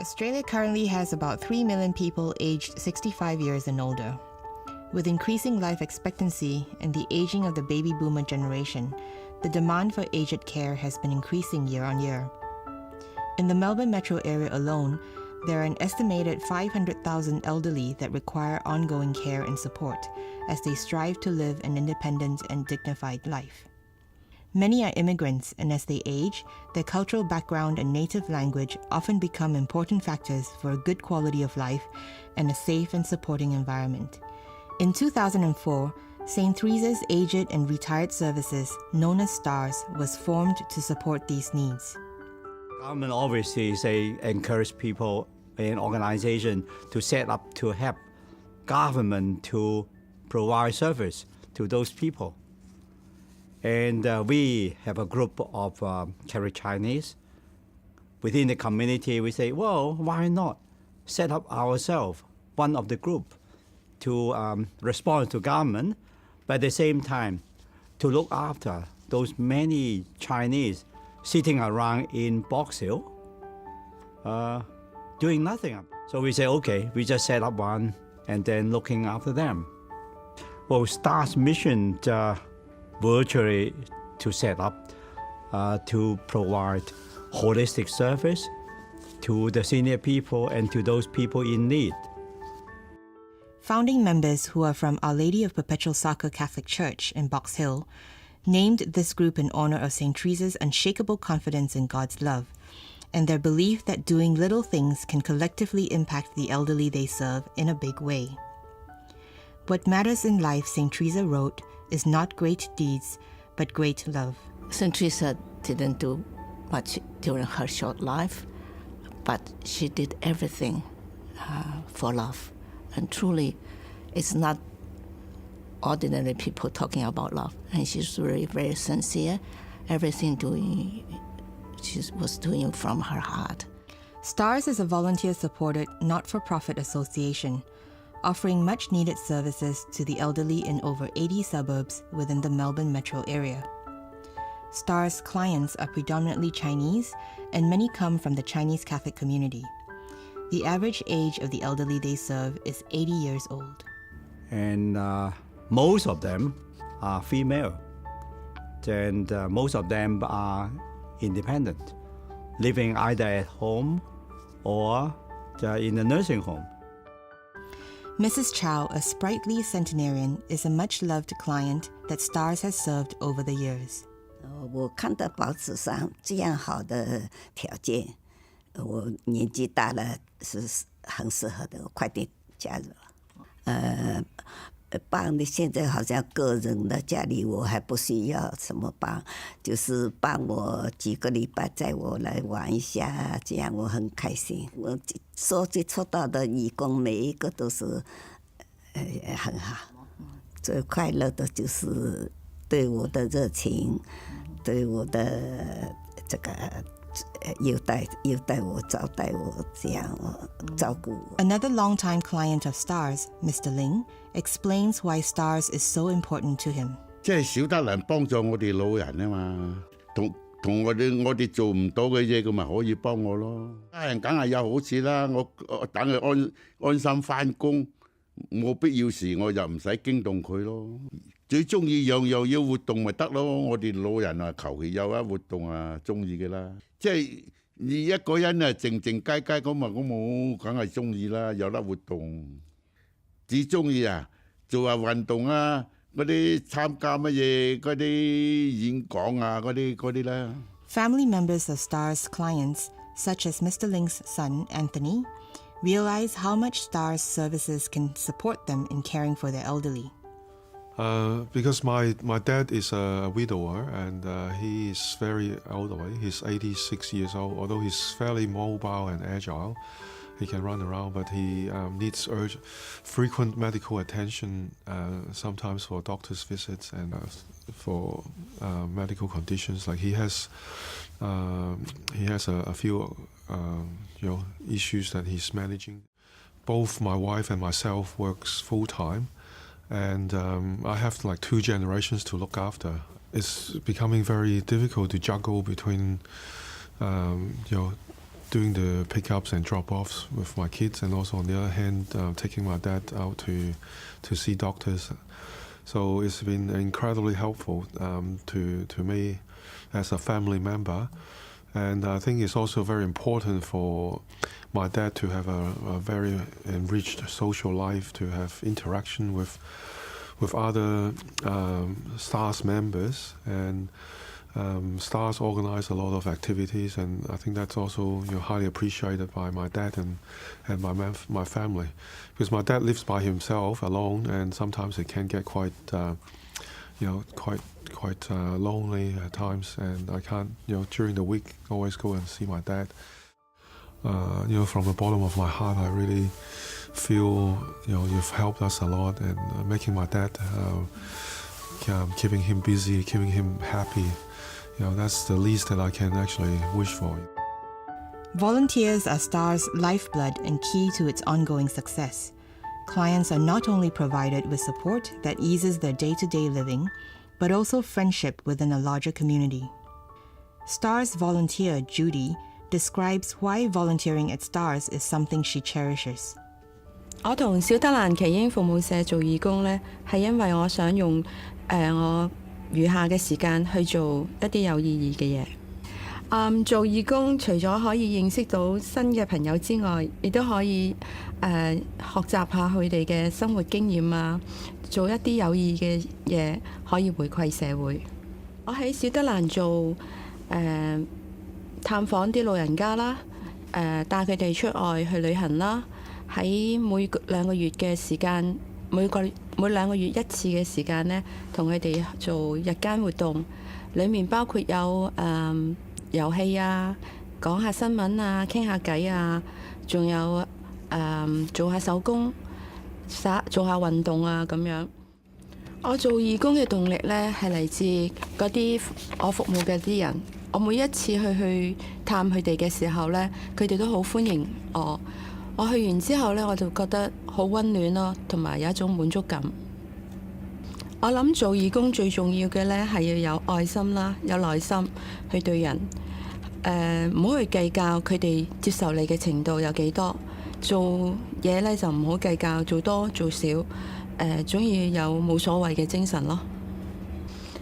Australia currently has about 3 million people aged 65 years and older. With increasing life expectancy and the aging of the baby boomer generation, the demand for aged care has been increasing year on year. In the Melbourne metro area alone, there are an estimated 500,000 elderly that require ongoing care and support as they strive to live an independent and dignified life. Many are immigrants, and as they age, their cultural background and native language often become important factors for a good quality of life and a safe and supporting environment. In 2004, St. Theresa's Aged and Retired Services, known as STARS, was formed to support these needs. Government obviously encourage people in organization to set up to help government to provide service to those people. And we have a group of Carry Chinese. Within the community, we say, well, why not set up ourselves, one of the group, to respond to government, but at the same time, to look after those many Chinese sitting around in Box Hill, doing nothing. So we say, okay, we just set up one and then looking after them. Well, STAR's mission virtually to set up to provide holistic service to the senior people and to those people in need. Founding members who are from Our Lady of Perpetual Succor Catholic Church in Box Hill named this group in honor of St. Theresa's unshakable confidence in God's love and their belief that doing little things can collectively impact the elderly they serve in a big way. What matters in life, St. Theresa wrote, is not great deeds, but great love. St. Theresa didn't do much during her short life, but she did everything for love. And truly, it's not ordinary people talking about love. And she's really very sincere. Everything she was doing from her heart. STARS is a volunteer-supported, not-for-profit association, offering much-needed services to the elderly in over 80 suburbs within the Melbourne metro area. STAR's clients are predominantly Chinese, and many come from the Chinese Catholic community. The average age of the elderly they serve is 80 years old. And most of them are female, and most of them are independent, living either at home or in a nursing home. Mrs. Chow, a sprightly centenarian, is a much-loved client that STARS has served over the years. 我看到报纸上这样好的条件，我年纪大了是很适合的，我快点加入了。帮的现在好像个人的家里我还不需要什么帮，就是帮我几个礼拜载我来玩一下，这样我很开心。我所接触到的义工每一个都是很好，最快乐的就是对我的热情，对我的这个优待我、招待我，这样照顾我。 Another longtime client of STARS, Mr. Ling, explains why STARS is so important to him. 即係少得人幫助我哋老人啊嘛，同我哋做唔到嘅嘢，佢咪可以幫我咯。家人梗係有好處啦，我等佢安心翻工，冇必要時我就唔使驚動佢咯。最中意樣樣要活動咪得咯，我哋老人啊求其有一活動啊中意嘅啦。即係你一個人啊靜靜雞雞咁啊，咁我梗係中意啦，有得活動。只中意啊做下運動啊，嗰啲參加乜嘢嗰啲演講啊嗰啲啦。Family members of STARS clients, such as Mr. Ling's son, Anthony, realize how much STARS services can support them in caring for their elderly. Because my dad is a widower and he is very elderly. He's 86 years old. Although he's fairly mobile and agile, he can run around, but he needs frequent medical attention, sometimes for doctor's visits and for medical conditions. Like he has a few issues that he's managing. Both my wife and myself works full time. And I have like 2 generations to look after. It's becoming very difficult to juggle between doing the pickups and drop-offs with my kids, and also on the other hand, taking my dad out to see doctors. So it's been incredibly helpful to me as a family member. And I think it's also very important for my dad to have a very enriched social life, to have interaction with other STARS members. And STARS organize a lot of activities, and I think that's also highly appreciated by my dad and my family. Because my dad lives by himself alone, and sometimes it can get quite lonely at times, and I can't during the week always go and see my dad. From the bottom of my heart, I really feel you've helped us a lot, and making my dad keeping him busy, keeping him happy. That's the least that I can actually wish for. Volunteers are STAR's lifeblood and key to its ongoing success. Clients are not only provided with support that eases their day-to-day living, but also friendship within a larger community. STAR's volunteer, Judy, describes why volunteering at STARS is something she cherishes. 我同小德蘭奇英服務社做義工呢，係因為我想用我餘下嘅時間去做一啲有意義嘅嘢。做義工除咗可以認識到新嘅朋友之外，亦都可以學習下佢哋嘅生活經驗啊，做一啲有意義嘅嘢，可以回饋社會。我喺小德蘭做探訪啲老人家啦，帶佢哋出外去旅行啦。喺每2個月嘅時間，每2個月1次嘅時間呢，同佢哋做日間活動，裡面包括有遊戲啊，講下新聞啊，傾下偈啊，仲有做下手工，做下運動啊咁樣。我做義工嘅動力呢，係嚟自嗰啲我服務嘅啲人。我每一次去探佢哋嘅時候呢，佢哋都好歡迎我。我去完之後呢，我就覺得好溫暖咯，同埋有一種滿足感。我諗做義工最重要嘅呢，係要有愛心啦，有耐心去對人，唔好去計較佢哋接受你嘅程度有幾多。做嘢呢，就唔好計較做多做少，總要有冇所謂嘅精神咯。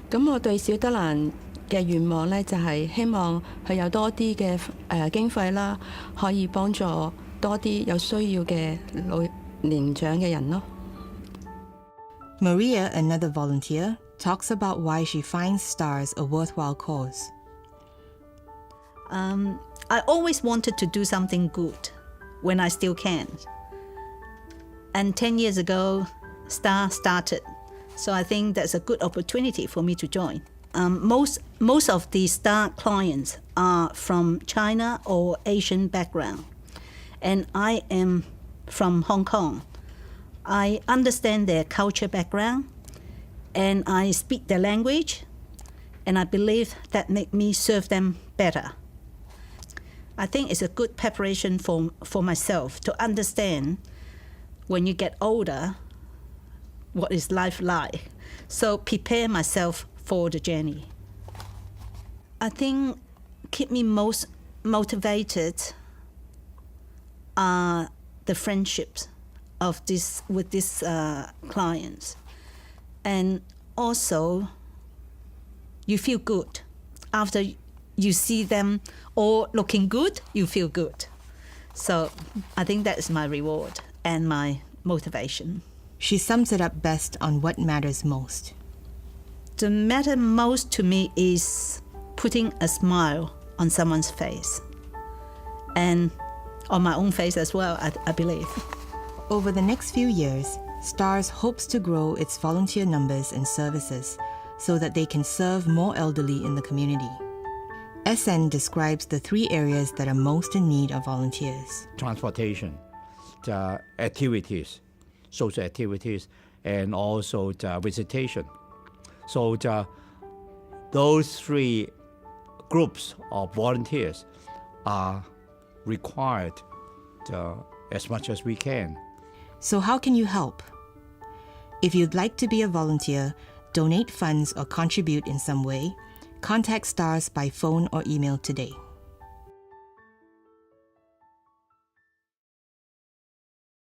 咁我對小德蘭嘅願望呢，就係希望佢有多啲嘅經費啦，可以幫助多啲有需要嘅年長嘅人咯。Maria, another volunteer, talks about why she finds STARS a worthwhile cause. I always wanted to do something good when I still can. And 10 years ago, STAR started. So I think that's a good opportunity for me to join. Most of the STAR clients are from China or Asian background. And I am from Hong Kong. I understand their culture background, and I speak their language, and I believe that make me serve them better. I think it's a good preparation for myself to understand when you get older, what is life like. So prepare myself for the journey. I think keep me most motivated are the friendships with these clients, and also you feel good after you see them all looking good. You feel good, so I think that is my reward and my motivation. She sums it up best on what matters most. The matter most to me is putting a smile on someone's face, and on my own face as well, I believe. Over the next few years, STARS hopes to grow its volunteer numbers and services so that they can serve more elderly in the community. SN describes the 3 areas that are most in need of volunteers: transportation, the activities, social activities, and also the visitation. So those 3 groups of volunteers are required as much as we can. So how can you help? If you'd like to be a volunteer, donate funds or contribute in some way, contact STARS by phone or email today.